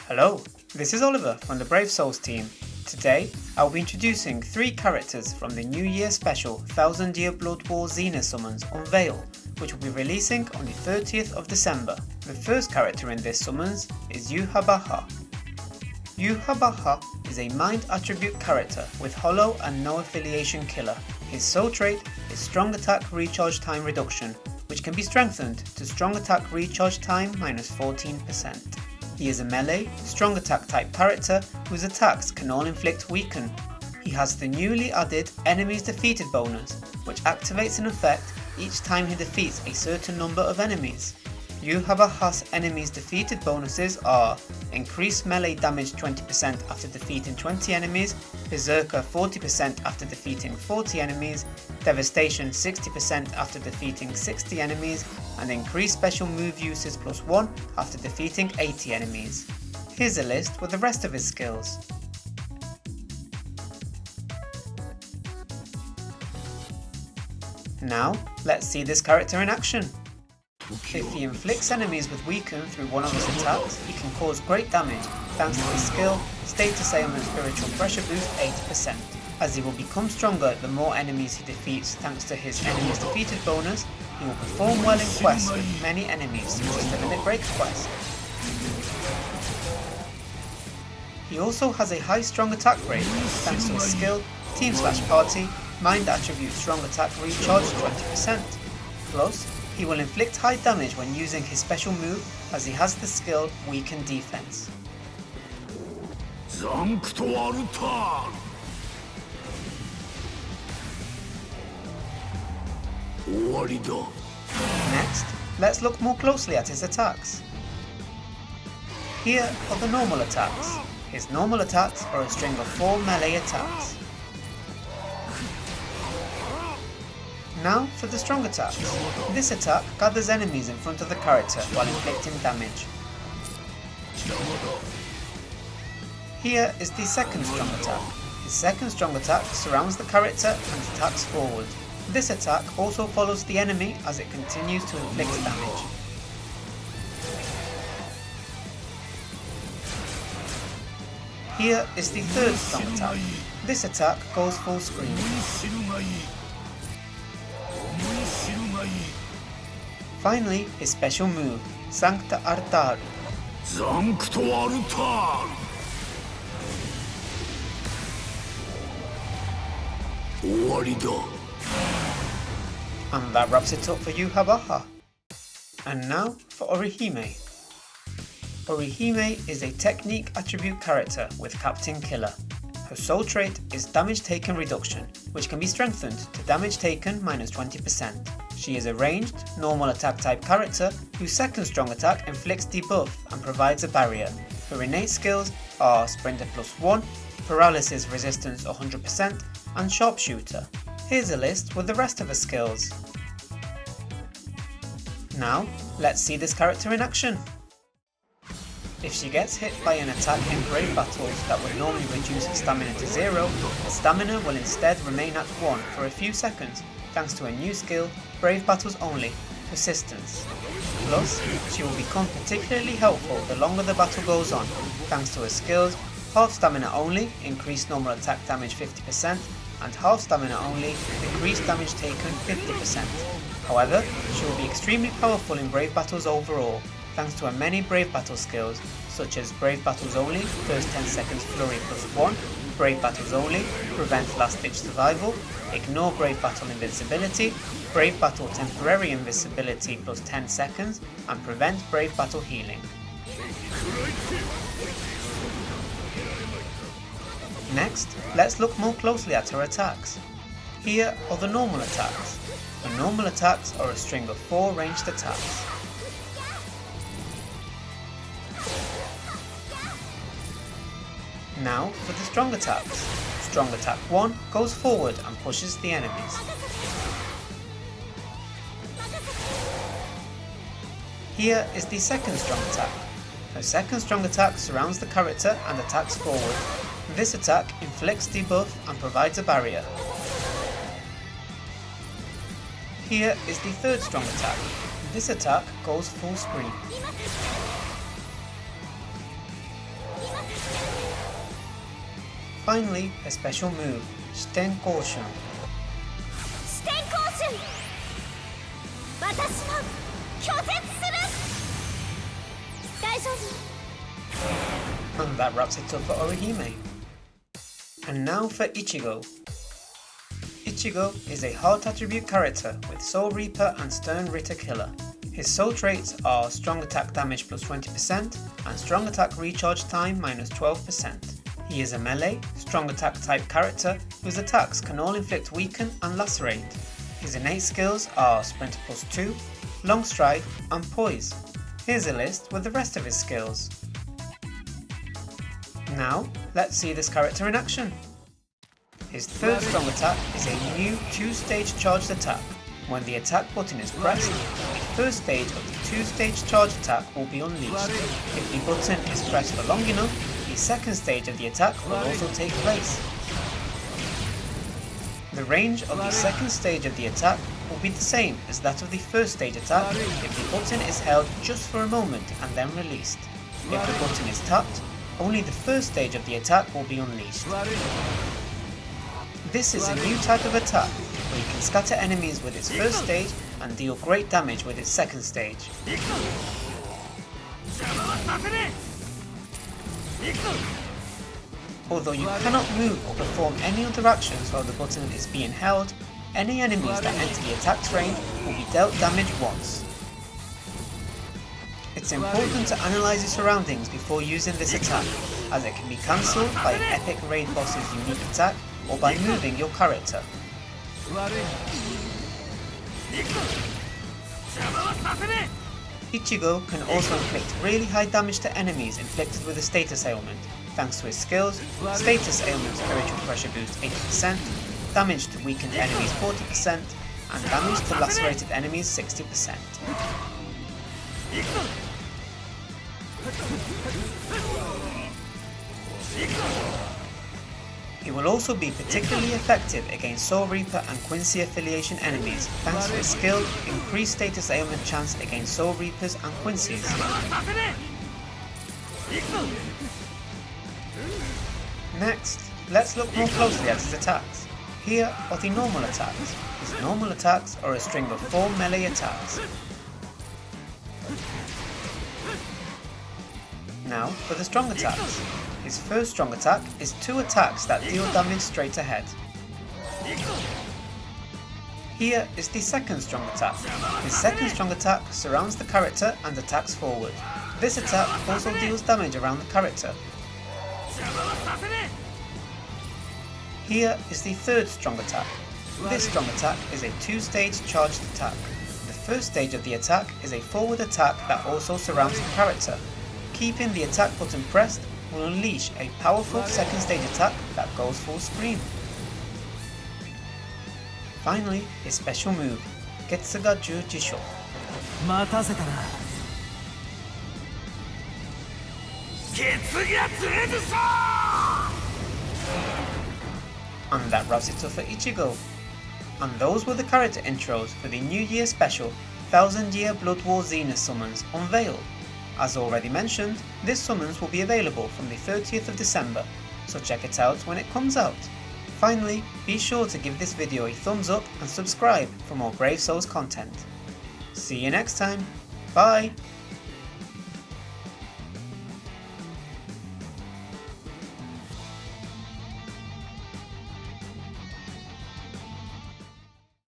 Hello, this is Oliver from the Brave Souls team. Today, I'll be introducing 3 characters from the New Year special 1000 Year Blood War Xena Summons Unveil, which will be releasing on the 30th of December. The first character in this summons is Yhwach. Yhwach is a mind attribute character with hollow and no affiliation killer. His sole trait is strong attack recharge time reduction, which can be strengthened to strong attack recharge time minus 14%. He is a melee, strong attack type character whose attacks can all inflict weaken. He has the newly added enemies defeated bonus, which activates in effect each time he defeats a certain number of enemies. Yhwach's enemies defeated bonuses are increased melee damage 20% after defeating 20 enemies, Berserker 40% after defeating 40 enemies, Devastation 60% after defeating 60 enemies, and increased special move uses +1 after defeating 80 enemies. Here's a list with the rest of his skills. Now, let's see this character in action. If he inflicts enemies with weaken through one of his attacks, he can cause great damage thanks to his skill, Status Ailment Spiritual Pressure Boost 80%. As he will become stronger the more enemies he defeats thanks to his enemies defeated bonus, he will perform well in quests with many enemies such as the Limit Break quest. He also has a high strong attack rate thanks to his skill, Team/Party, Mind Attribute Strong Attack Recharge 20%. Plus, he will inflict high damage when using his special move as he has the skill Weaken Defense. Next, let's look more closely at his attacks. Here are the normal attacks. His normal attacks are a string of 4 melee attacks. Now for the strong attacks. This attack gathers enemies in front of the character while inflicting damage. Here is the second strong attack. His second strong attack surrounds the character and attacks forward. This attack also follows the enemy as it continues to inflict damage. Here is the third strong attack. This attack goes full screen. Finally, his special move, Sancta Artaru. And that wraps it up for Yhwach. And now for Orihime. Orihime is a technique attribute character with Captain Killer. Her sole trait is damage taken reduction, which can be strengthened to damage taken minus 20%. She is a ranged, normal attack type character whose second strong attack inflicts debuff and provides a barrier. Her innate skills are Sprinter +1, Paralysis Resistance 100%, and Sharpshooter. Here's a list with the rest of her skills. Now, let's see this character in action. If she gets hit by an attack in Brave Battles that would normally reduce her stamina to 0, her stamina will instead remain at 1 for a few seconds thanks to a new skill, Brave Battles Only, Persistence. Plus, she will become particularly helpful the longer the battle goes on thanks to her skills, Half Stamina Only, increased normal attack damage 50%, and Half Stamina Only, decreased damage taken 50%. However, she will be extremely powerful in Brave Battles overall, thanks to her many Brave Battle skills, such as Brave Battles Only, first 10 seconds Flurry +1, Brave Battles Only, Prevent Last Ditch Survival, Ignore Brave Battle Invincibility, Brave Battle Temporary Invincibility +10 seconds, and Prevent Brave Battle Healing. Next, let's look more closely at her attacks. Here are the normal attacks. The normal attacks are a string of 4 ranged attacks. Now for the strong attacks. Strong attack 1 goes forward and pushes the enemies. Here is the second strong attack. Her second strong attack surrounds the character and attacks forward. This attack inflicts debuff and provides a barrier. Here is the third strong attack. This attack goes full screen. Finally, a special move, Shiten Koshun. 視点更新私も拒絶する大丈夫 And that wraps it up for Orihime. And now for Ichigo. Ichigo is a heart attribute character with Soul Reaper and Stern Ritter Killer. His soul traits are strong attack damage plus 20% and strong attack recharge time minus 12%. He is a melee, strong attack type character whose attacks can all inflict weaken and lacerate. His innate skills are Sprint plus 2, Long Stride and Poise. Here's a list with the rest of his skills. Now, let's see this character in action. His third strong attack is a new 2-stage charged attack. When the attack button is pressed, the first stage of the 2-stage charge attack will be unleashed. If the button is pressed for long enough, the second stage of the attack will also take place. The range of the second stage of the attack will be the same as that of the first stage attack if the button is held just for a moment and then released. If the button is tapped, only the first stage of the attack will be unleashed. This is a new type of attack where you can scatter enemies with its first stage and deal great damage with its second stage. Although you cannot move or perform any other actions while the button is being held, any enemies that enter the attack's range will be dealt damage once. It's important to analyse your surroundings before using this attack, as it can be cancelled by an epic raid boss's unique attack or by moving your character. Ichigo can also inflict really high damage to enemies inflicted with a status ailment, thanks to his skills, status ailment spiritual pressure boost 80%, damage to weakened enemies 40%, and damage to lacerated enemies 60%. He will also be particularly effective against Soul Reaper and Quincy affiliation enemies, thanks to his skill, increased status ailment chance against Soul Reapers and Quincy's. Next, let's look more closely at his attacks. Here are the normal attacks. His normal attacks are a string of 4 melee attacks. Now for the strong attacks. His first strong attack is 2 attacks that deal damage straight ahead. Here is the second strong attack. His second strong attack surrounds the character and attacks forward. This attack also deals damage around the character. Here is the third strong attack. This strong attack is a 2-stage charged attack. The first stage of the attack is a forward attack that also surrounds the character. Keeping the attack button pressed will unleash a powerful second stage attack that goes full screen. Finally, his special move, Getsuga Jujisho. And that wraps it up for Ichigo. And those were the character intros for the New Year special 1000 Year Blood War Zenith summons unveiled. As already mentioned, this summons will be available from the 30th of December, so check it out when it comes out. Finally, be sure to give this video a thumbs up and subscribe for more Brave Souls content. See you next time, bye!